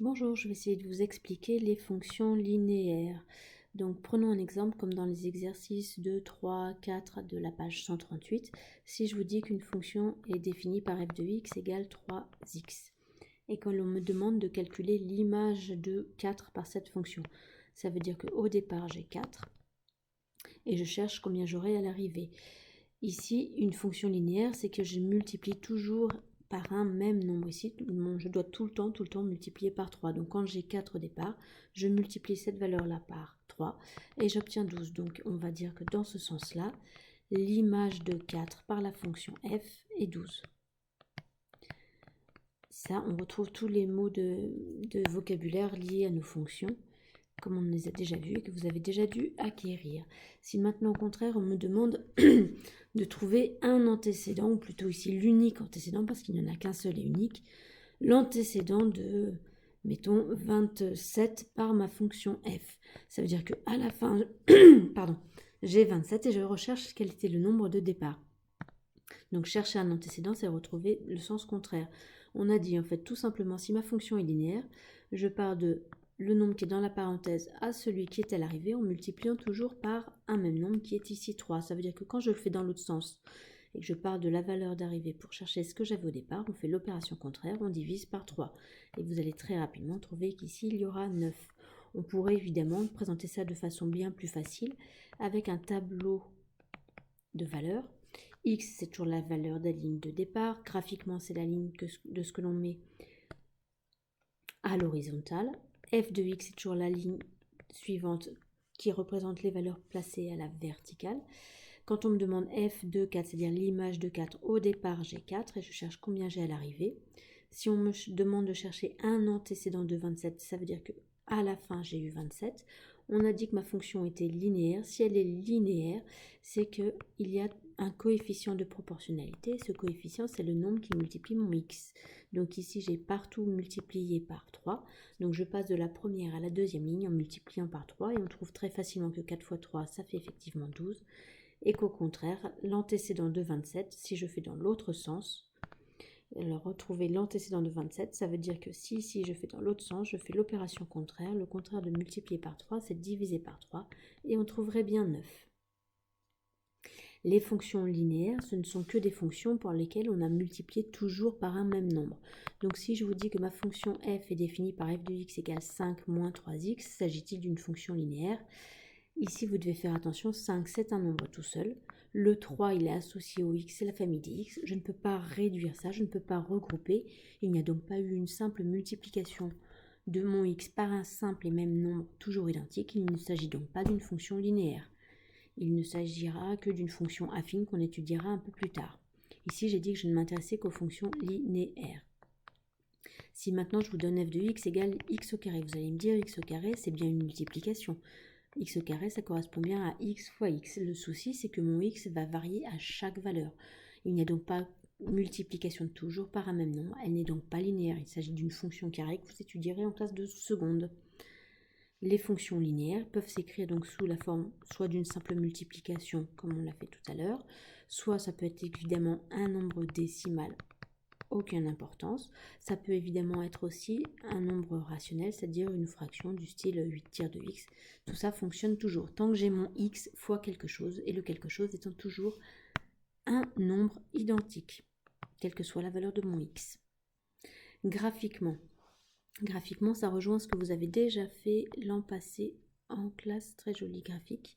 Bonjour, je vais essayer de vous expliquer les fonctions linéaires. Donc prenons un exemple comme dans les exercices 2, 3, 4 de la page 138. Si je vous dis qu'une fonction est définie par f de x égale 3x et que l'on me demande de calculer l'image de 4 par cette fonction, ça veut dire qu'au départ j'ai 4 et je cherche combien j'aurai à l'arrivée. Ici, une fonction linéaire, c'est que je multiplie toujours par un même nombre. Ici, je dois tout le temps multiplier par 3. Donc quand j'ai 4 au départ, je multiplie cette valeur-là par 3 et j'obtiens 12. Donc on va dire que dans ce sens-là, l'image de 4 par la fonction f est 12. Ça, on retrouve tous les mots de vocabulaire liés à nos fonctions, comme on les a déjà vus et que vous avez déjà dû acquérir. Si maintenant au contraire on me demande de trouver un antécédent, ou plutôt ici l'unique antécédent, parce qu'il n'y en a qu'un seul et unique, l'antécédent de, mettons, 27 par ma fonction f. Ça veut dire qu'à la fin, pardon, j'ai 27 et je recherche quel était le nombre de départ. Donc chercher un antécédent, c'est retrouver le sens contraire. On a dit en fait tout simplement, si ma fonction est linéaire, je pars de le nombre qui est dans la parenthèse à celui qui est à l'arrivée en multipliant toujours par un même nombre qui est ici 3. Ça veut dire que quand je le fais dans l'autre sens et que je pars de la valeur d'arrivée pour chercher ce que j'avais au départ, on fait l'opération contraire, on divise par 3. Et vous allez très rapidement trouver qu'ici il y aura 9. On pourrait évidemment présenter ça de façon bien plus facile avec un tableau de valeurs. X, c'est toujours la valeur de la ligne de départ. Graphiquement, c'est la ligne de ce que l'on met à l'horizontale. F de x, c'est toujours la ligne suivante qui représente les valeurs placées à la verticale. Quand on me demande f de 4, c'est-à-dire l'image de 4, au départ, j'ai 4 et je cherche combien j'ai à l'arrivée. Si on me demande de chercher un antécédent de 27, ça veut dire que à la fin, j'ai eu 27. On a dit que ma fonction était linéaire. Si elle est linéaire, c'est qu'il y a un coefficient de proportionnalité. Ce coefficient, c'est le nombre qui multiplie mon x. Donc ici, j'ai partout multiplié par 3. Donc je passe de la première à la deuxième ligne en multipliant par 3. Et on trouve très facilement que 4 fois 3, ça fait effectivement 12. Et qu'au contraire, l'antécédent de 27, si je fais dans l'autre sens, alors retrouver l'antécédent de 27, ça veut dire que si je fais dans l'autre sens, je fais l'opération contraire. Le contraire de multiplier par 3, c'est diviser par 3. Et on trouverait bien 9. Les fonctions linéaires, ce ne sont que des fonctions pour lesquelles on a multiplié toujours par un même nombre. Donc si je vous dis que ma fonction f est définie par f de x égale 5 moins 3x, s'agit-il d'une fonction linéaire? Ici, vous devez faire attention, 5 c'est un nombre tout seul. Le 3, il est associé au x, c'est la famille des x. Je ne peux pas réduire ça, je ne peux pas regrouper. Il n'y a donc pas eu une simple multiplication de mon x par un simple et même nombre toujours identique. Il ne s'agit donc pas d'une fonction linéaire. Il ne s'agira que d'une fonction affine qu'on étudiera un peu plus tard. Ici, j'ai dit que je ne m'intéressais qu'aux fonctions linéaires. Si maintenant je vous donne f de x égale x au carré, vous allez me dire x au carré, c'est bien une multiplication. X au carré, ça correspond bien à x fois x. Le souci, c'est que mon x va varier à chaque valeur. Il n'y a donc pas multiplication toujours par un même nombre. Elle n'est donc pas linéaire. Il s'agit d'une fonction carrée que vous étudierez en classe de seconde. Les fonctions linéaires peuvent s'écrire donc sous la forme soit d'une simple multiplication, comme on l'a fait tout à l'heure, soit ça peut être évidemment un nombre décimal, aucune importance. Ça peut évidemment être aussi un nombre rationnel, c'est-à-dire une fraction du style 8 tiers de x. Tout ça fonctionne toujours, tant que j'ai mon x fois quelque chose, et le quelque chose étant toujours un nombre identique, quelle que soit la valeur de mon x. Graphiquement, ça rejoint ce que vous avez déjà fait l'an passé en classe, très joli graphique.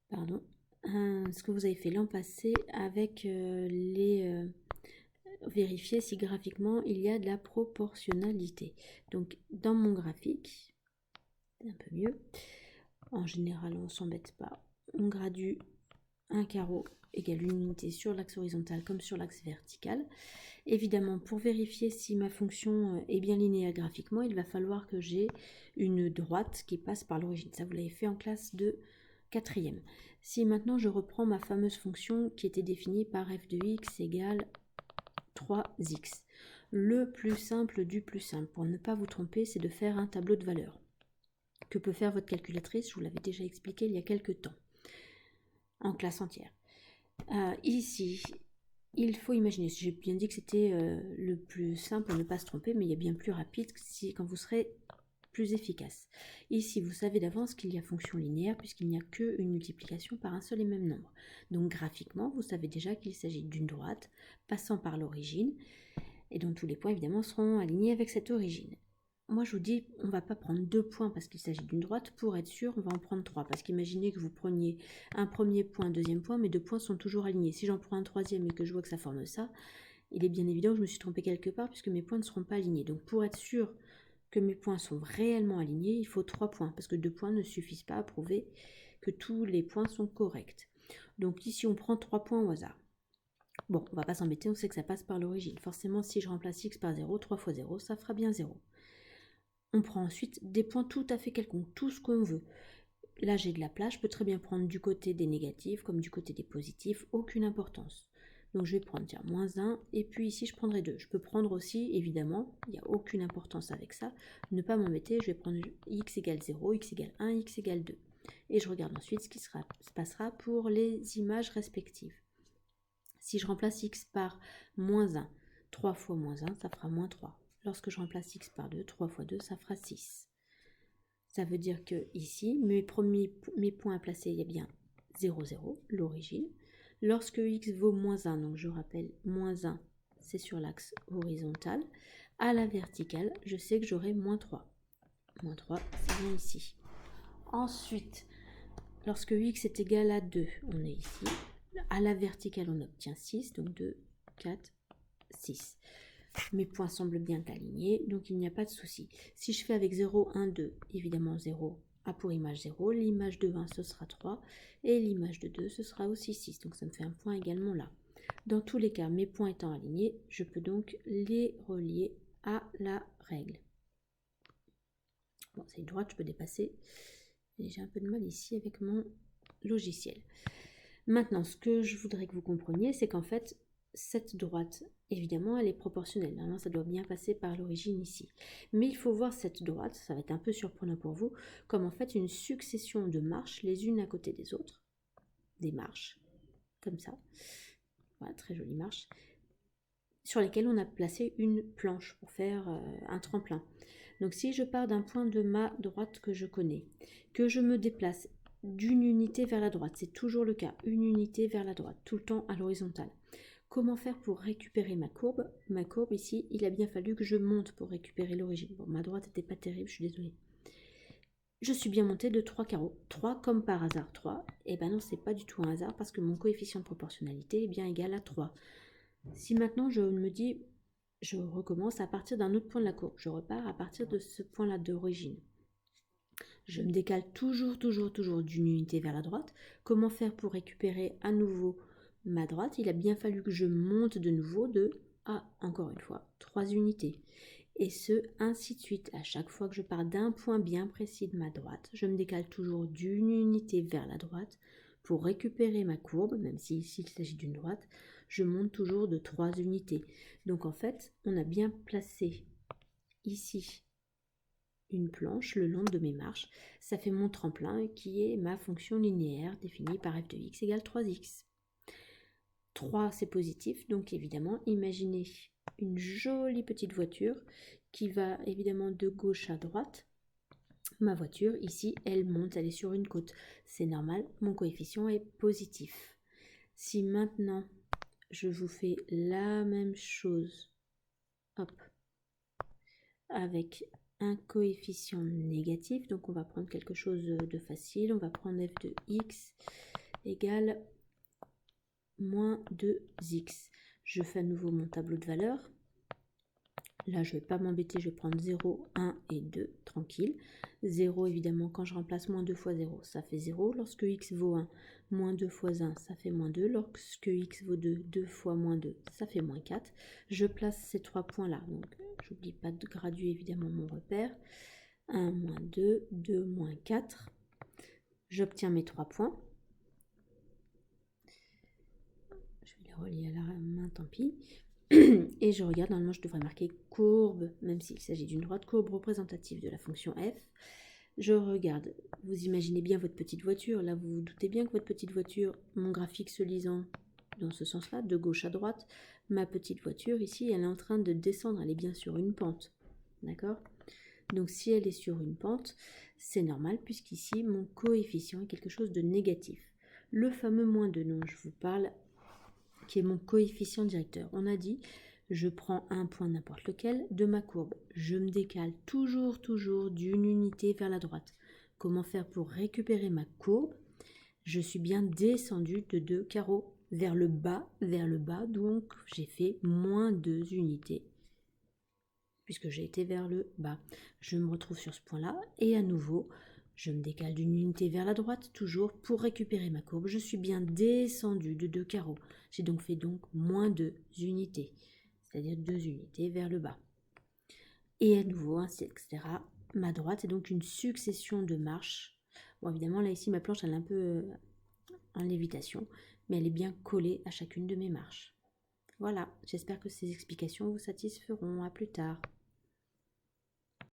Pardon. Ce que vous avez fait l'an passé avec vérifier si graphiquement il y a de la proportionnalité. Donc dans mon graphique, c'est un peu mieux. En général, on ne s'embête pas. On gradue un carreau égale une unité sur l'axe horizontal comme sur l'axe vertical. Évidemment, pour vérifier si ma fonction est bien linéaire graphiquement, il va falloir que j'ai une droite qui passe par l'origine. Ça, vous l'avez fait en classe de 4e. Si maintenant je reprends ma fameuse fonction qui était définie par f de x égale 3x. Le plus simple du plus simple, pour ne pas vous tromper, c'est de faire un tableau de valeurs. Que peut faire votre calculatrice? Je vous l'avais déjà expliqué il y a quelques temps, en classe entière. Ici, il faut imaginer, j'ai bien dit que c'était le plus simple pour ne pas se tromper, mais il y a bien plus rapide quand vous serez plus efficace. Ici, vous savez d'avance qu'il y a fonction linéaire puisqu'il n'y a qu'une multiplication par un seul et même nombre. Donc graphiquement, vous savez déjà qu'il s'agit d'une droite passant par l'origine et dont tous les points évidemment seront alignés avec cette origine. Moi je vous dis, on ne va pas prendre 2 points parce qu'il s'agit d'une droite, pour être sûr on va en prendre 3, parce qu'imaginez que vous preniez un premier point, un deuxième point, mes 2 points sont toujours alignés. Si j'en prends un troisième et que je vois que ça forme ça, il est bien évident que je me suis trompée quelque part puisque mes points ne seront pas alignés. Donc pour être sûr que mes points sont réellement alignés, il faut 3 points, parce que 2 points ne suffisent pas à prouver que tous les points sont corrects. Donc ici on prend 3 points au hasard. Bon, on va pas s'embêter, on sait que ça passe par l'origine. Forcément, si je remplace x par 0, 3 fois 0, ça fera bien 0. On prend ensuite des points tout à fait quelconques, tout ce qu'on veut. Là, j'ai de la place, je peux très bien prendre du côté des négatifs comme du côté des positifs, aucune importance. Donc je vais prendre tiens, moins 1, et puis ici je prendrai 2. Je peux prendre aussi, évidemment, il n'y a aucune importance avec ça, ne pas m'embêter, je vais prendre x égale 0, x égale 1, x égale 2. Et je regarde ensuite ce qui se passera pour les images respectives. Si je remplace x par moins 1, 3 fois moins 1, ça fera moins 3. Lorsque je remplace x par 2, 3 fois 2, ça fera 6. Ça veut dire que ici, mes points à placer, il y a bien 0, 0, l'origine. Lorsque x vaut moins 1, donc je rappelle, moins 1, c'est sur l'axe horizontal. À la verticale, je sais que j'aurai moins 3. Moins 3, c'est bien ici. Ensuite, lorsque x est égal à 2, on est ici. À la verticale, on obtient 6, donc 2, 4, 6. Mes points semblent bien alignés, donc il n'y a pas de souci. Si je fais avec 0, 1, 2, évidemment 0 a pour image 0, l'image de 1 ce sera 3, et l'image de 2 ce sera aussi 6, donc ça me fait un point également là. Dans tous les cas, mes points étant alignés, je peux donc les relier à la règle. Bon, c'est une droite, je peux dépasser, et j'ai un peu de mal ici avec mon logiciel. Maintenant, ce que je voudrais que vous compreniez, c'est qu'en fait, cette droite, évidemment, elle est proportionnelle. Normalement, ça doit bien passer par l'origine ici. Mais il faut voir cette droite, ça va être un peu surprenant pour vous, comme en fait une succession de marches les unes à côté des autres. Des marches, comme ça. Voilà, très jolie marche. Sur lesquelles on a placé une planche pour faire un tremplin. Donc si je pars d'un point de ma droite que je connais, que je me déplace d'une unité vers la droite, c'est toujours le cas, une unité vers la droite, tout le temps à l'horizontale. Comment faire pour récupérer ma courbe? Ma courbe ici, il a bien fallu que je monte pour récupérer l'origine. Bon, ma droite n'était pas terrible, je suis désolée. Je suis bien montée de 3 carreaux. 3 comme par hasard 3. Et ben non, c'est pas du tout un hasard parce que mon coefficient de proportionnalité est bien égal à 3. Si maintenant je me dis, je recommence à partir d'un autre point de la courbe, je repars à partir de ce point-là d'origine. Je me décale toujours d'une unité vers la droite. Comment faire pour récupérer à nouveau ma droite? Il a bien fallu que je monte de nouveau de, encore une fois, 3 unités. Et ce, ainsi de suite. À chaque fois que je pars d'un point bien précis de ma droite, je me décale toujours d'une unité vers la droite pour récupérer ma courbe, même si ici il s'agit d'une droite, je monte toujours de 3 unités. Donc en fait, on a bien placé ici une planche le long de mes marches. Ça fait mon tremplin qui est ma fonction linéaire définie par f de x égale 3x. 3 c'est positif, donc évidemment imaginez une jolie petite voiture qui va évidemment de gauche à droite. Ma voiture ici elle monte, elle est sur une côte, c'est normal, mon coefficient est positif. Si maintenant je vous fais la même chose, hop, avec un coefficient négatif, donc on va prendre quelque chose de facile, on va prendre f de x égale moins 2x. Je fais à nouveau mon tableau de valeurs. Là, je ne vais pas m'embêter, je vais prendre 0, 1 et 2, tranquille. 0, évidemment, quand je remplace moins 2 fois 0, ça fait 0. Lorsque x vaut 1, moins 2 fois 1, ça fait moins 2. Lorsque x vaut 2, 2 fois moins 2, ça fait moins 4. Je place ces 3 points-là. Donc, j'oublie pas de graduer, évidemment, mon repère. 1, moins 2, 2, moins 4. J'obtiens mes 3 points. Je vais les relier à la main, tant pis. Et je regarde, normalement je devrais marquer courbe, même s'il s'agit d'une droite, courbe représentative de la fonction f. Je regarde, vous imaginez bien votre petite voiture, là vous vous doutez bien que votre petite voiture, mon graphique se lisant, dans ce sens-là, de gauche à droite. Ma petite voiture ici, elle est en train de descendre, elle est bien sur une pente. D'accord? Donc si elle est sur une pente, c'est normal puisqu'ici, mon coefficient est quelque chose de négatif. Le fameux moins 2 dont je vous parle, qui est mon coefficient directeur. On a dit, je prends un point n'importe lequel de ma courbe. Je me décale toujours d'une unité vers la droite. Comment faire pour récupérer ma courbe? Je suis bien descendu de 2 carreaux vers le bas, donc j'ai fait moins 2 unités, puisque j'ai été vers le bas. Je me retrouve sur ce point-là, et à nouveau, je me décale d'une unité vers la droite, toujours pour récupérer ma courbe. Je suis bien descendu de 2 carreaux. J'ai donc fait moins 2 unités, c'est-à-dire 2 unités vers le bas. Et à nouveau, ainsi, etc. Ma droite est donc une succession de marches. Bon, évidemment, là, ici, ma planche, elle est un peu en lévitation, mais elle est bien collée à chacune de mes marches. Voilà, j'espère que ces explications vous satisferont. À plus tard.